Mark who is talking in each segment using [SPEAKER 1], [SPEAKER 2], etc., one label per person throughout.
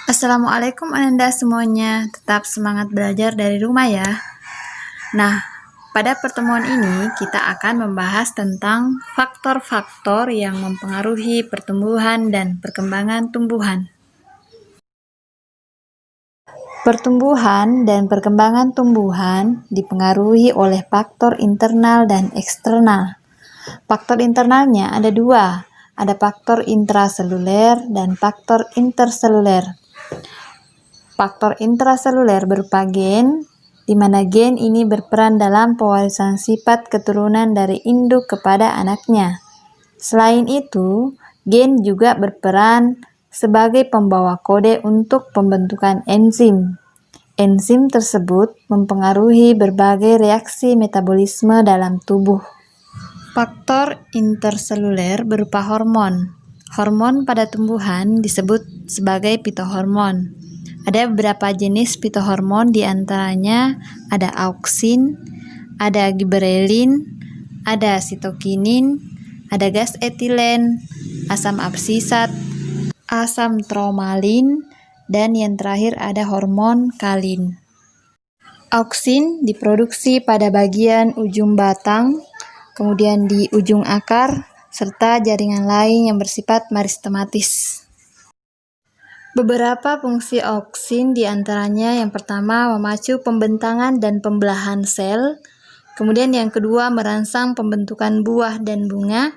[SPEAKER 1] Assalamualaikum Ananda semuanya, tetap semangat belajar dari rumah ya. Nah, pada pertemuan ini kita akan membahas tentang faktor-faktor yang mempengaruhi pertumbuhan dan perkembangan tumbuhan. Pertumbuhan dan perkembangan tumbuhan dipengaruhi oleh faktor internal dan eksternal. Faktor internalnya ada dua, ada faktor intraseluler dan faktor interseluler. Faktor intraseluler berupa gen, di mana gen ini berperan dalam pewarisan sifat keturunan dari induk kepada anaknya. Selain itu, gen juga berperan sebagai pembawa kode untuk pembentukan enzim. Enzim tersebut mempengaruhi berbagai reaksi metabolisme dalam tubuh. Faktor interseluler berupa hormon. Hormon pada tumbuhan disebut sebagai fitohormon. Ada beberapa jenis fitohormon, diantaranya ada auksin, ada giberelin, ada sitokinin, ada gas etilen, asam absisat, asam tromalin, dan yang terakhir ada hormon kalin. Auksin diproduksi pada bagian ujung batang, kemudian di ujung akar, serta jaringan lain yang bersifat meristematis. Beberapa fungsi auksin diantaranya yang pertama memacu pembentangan dan pembelahan sel, kemudian yang kedua merangsang pembentukan buah dan bunga,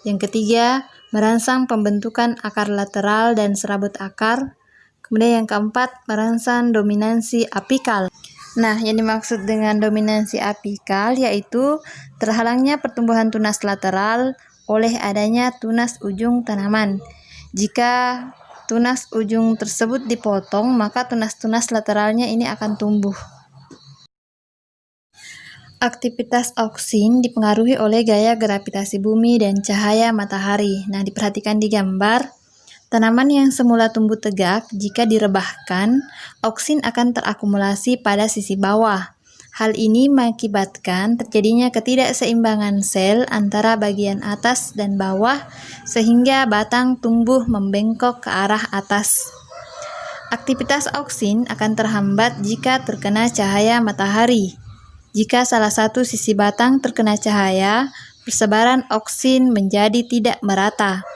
[SPEAKER 1] yang ketiga merangsang pembentukan akar lateral dan serabut akar, kemudian yang keempat merangsang dominansi apikal. Nah, yang dimaksud dengan dominansi apikal yaitu terhalangnya pertumbuhan tunas lateral oleh adanya tunas ujung tanaman. Jika tunas ujung tersebut dipotong, maka tunas-tunas lateralnya ini akan tumbuh. Aktivitas auksin dipengaruhi oleh gaya gravitasi bumi dan cahaya matahari. Nah, diperhatikan di gambar. Tanaman yang semula tumbuh tegak, jika direbahkan, auksin akan terakumulasi pada sisi bawah. Hal ini mengakibatkan terjadinya ketidakseimbangan sel antara bagian atas dan bawah, sehingga batang tumbuh membengkok ke arah atas. Aktivitas auksin akan terhambat jika terkena cahaya matahari. Jika salah satu sisi batang terkena cahaya, persebaran auksin menjadi tidak merata.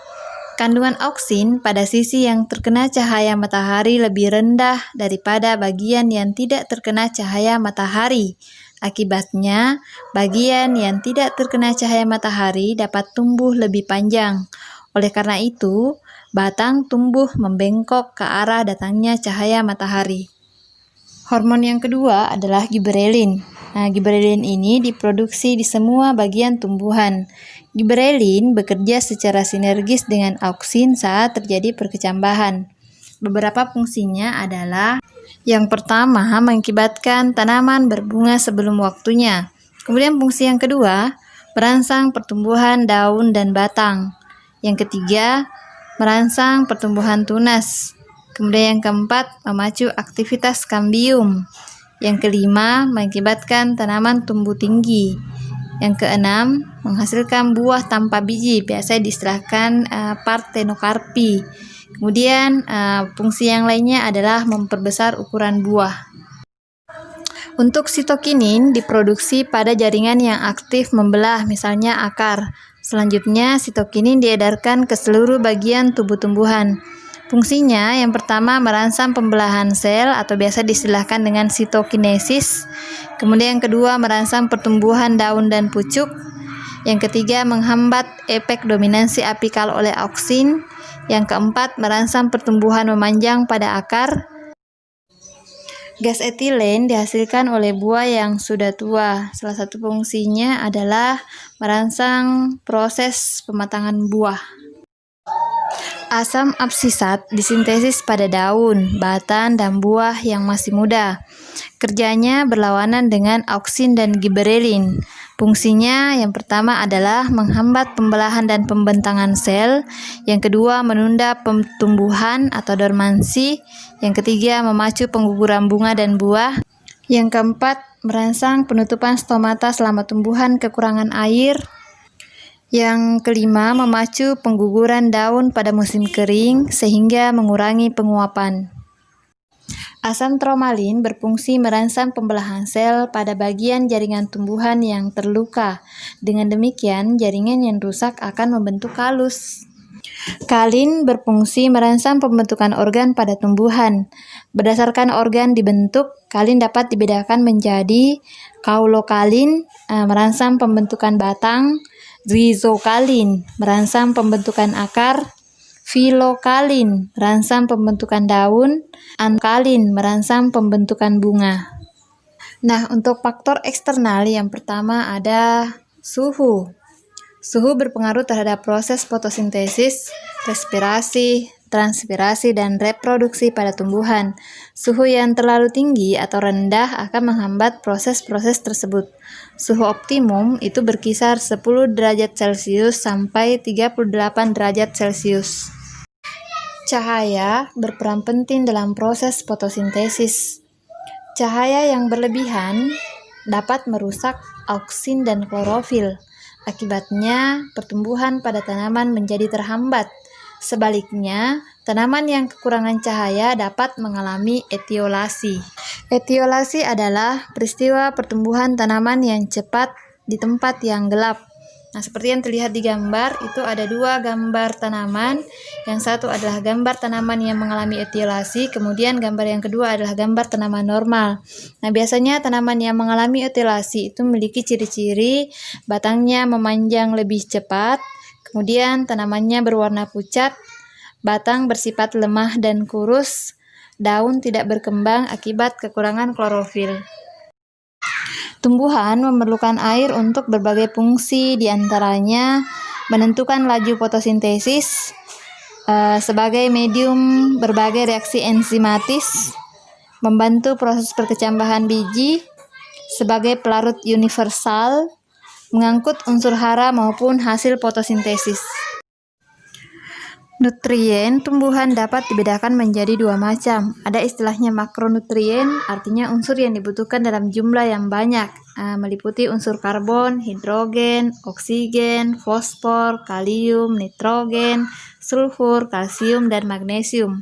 [SPEAKER 1] Kandungan auksin pada sisi yang terkena cahaya matahari lebih rendah daripada bagian yang tidak terkena cahaya matahari. Akibatnya, bagian yang tidak terkena cahaya matahari dapat tumbuh lebih panjang. Oleh karena itu, batang tumbuh membengkok ke arah datangnya cahaya matahari. Hormon yang kedua adalah giberelin. Nah, giberelin ini diproduksi di semua bagian tumbuhan. Giberelin bekerja secara sinergis dengan auksin saat terjadi perkecambahan. Beberapa fungsinya adalah yang pertama, mengakibatkan tanaman berbunga sebelum waktunya. Kemudian fungsi yang kedua, merangsang pertumbuhan daun dan batang. Yang ketiga, merangsang pertumbuhan tunas. Kemudian yang keempat, memacu aktivitas kambium. Yang kelima, mengakibatkan tanaman tumbuh tinggi. Yang keenam, menghasilkan buah tanpa biji, biasa diistilahkan partenokarpi. Kemudian fungsi yang lainnya adalah memperbesar ukuran buah. Untuk sitokinin diproduksi pada jaringan yang aktif membelah, misalnya akar. Selanjutnya, sitokinin diedarkan ke seluruh bagian tubuh tumbuhan. Fungsinya yang pertama merangsang pembelahan sel atau biasa diistilahkan dengan sitokinesis. Kemudian yang kedua merangsang pertumbuhan daun dan pucuk. Yang ketiga menghambat efek dominansi apikal oleh auksin. Yang keempat merangsang pertumbuhan memanjang pada akar. Gas etilen dihasilkan oleh buah yang sudah tua. Salah satu fungsinya adalah merangsang proses pematangan buah. Asam absisat disintesis pada daun, batang, dan buah yang masih muda. Kerjanya berlawanan dengan auksin dan giberelin. Fungsinya yang pertama adalah menghambat pembelahan dan pembentangan sel. Yang kedua menunda pertumbuhan atau dormansi. Yang ketiga memacu pengguguran bunga dan buah. Yang keempat merangsang penutupan stomata selama tumbuhan kekurangan air. Yang kelima, memacu pengguguran daun pada musim kering sehingga mengurangi penguapan. Asam tromalin berfungsi merangsang pembelahan sel pada bagian jaringan tumbuhan yang terluka. Dengan demikian, jaringan yang rusak akan membentuk kalus. Kalin berfungsi merangsang pembentukan organ pada tumbuhan. Berdasarkan organ dibentuk, kalin dapat dibedakan menjadi kaulokalin, merangsang pembentukan batang, rizokalin, merangsang pembentukan akar, filokalin, merangsang pembentukan daun, ankalin, merangsang pembentukan bunga. Nah, untuk faktor eksternal yang pertama ada suhu. Suhu berpengaruh terhadap proses fotosintesis, respirasi, transpirasi, dan reproduksi pada tumbuhan. Suhu yang terlalu tinggi atau rendah akan menghambat proses-proses tersebut. Suhu optimum itu berkisar 10 derajat Celcius sampai 38 derajat Celcius. Cahaya berperan penting dalam proses fotosintesis. Cahaya yang berlebihan dapat merusak auksin dan klorofil. Akibatnya, pertumbuhan pada tanaman menjadi terhambat. Sebaliknya, tanaman yang kekurangan cahaya dapat mengalami etiolasi. Etiolasi adalah peristiwa pertumbuhan tanaman yang cepat di tempat yang gelap. Nah, seperti yang terlihat di gambar, itu ada dua gambar tanaman. Yang satu adalah gambar tanaman yang mengalami etiolasi, kemudian gambar yang kedua adalah gambar tanaman normal. Nah, biasanya tanaman yang mengalami etiolasi itu memiliki ciri-ciri batangnya memanjang lebih cepat, kemudian tanamannya berwarna pucat, batang bersifat lemah dan kurus, daun tidak berkembang akibat kekurangan klorofil. Tumbuhan memerlukan air untuk berbagai fungsi, diantaranya menentukan laju fotosintesis, sebagai medium berbagai reaksi enzimatis, membantu proses perkecambahan biji, sebagai pelarut universal, mengangkut unsur hara maupun hasil fotosintesis. Nutrien tumbuhan dapat dibedakan menjadi dua macam. Ada istilahnya makronutrien, artinya unsur yang dibutuhkan dalam jumlah yang banyak, meliputi unsur karbon, hidrogen, oksigen, fosfor, kalium, nitrogen, sulfur, kalsium, dan magnesium.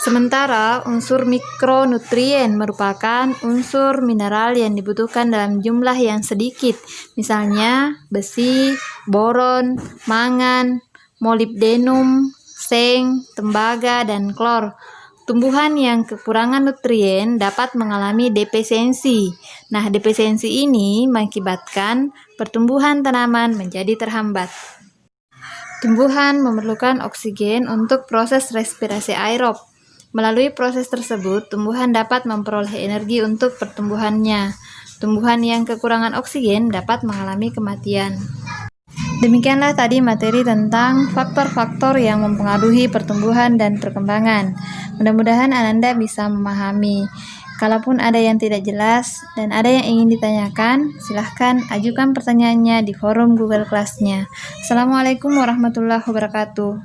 [SPEAKER 1] Sementara unsur mikronutrien merupakan unsur mineral yang dibutuhkan dalam jumlah yang sedikit, misalnya besi, boron, mangan, molibdenum, seng, tembaga, dan klor. Tumbuhan yang kekurangan nutrien dapat mengalami defisiensi. Nah, defisiensi ini mengakibatkan pertumbuhan tanaman menjadi terhambat. Tumbuhan memerlukan oksigen untuk proses respirasi aerob. Melalui proses tersebut, tumbuhan dapat memperoleh energi untuk pertumbuhannya. Tumbuhan yang kekurangan oksigen dapat mengalami kematian. Demikianlah tadi materi tentang faktor-faktor yang mempengaruhi pertumbuhan dan perkembangan. Mudah-mudahan Ananda bisa memahami. Kalaupun ada yang tidak jelas dan ada yang ingin ditanyakan, silahkan ajukan pertanyaannya di forum Google Class-nya. Assalamualaikum warahmatullahi wabarakatuh.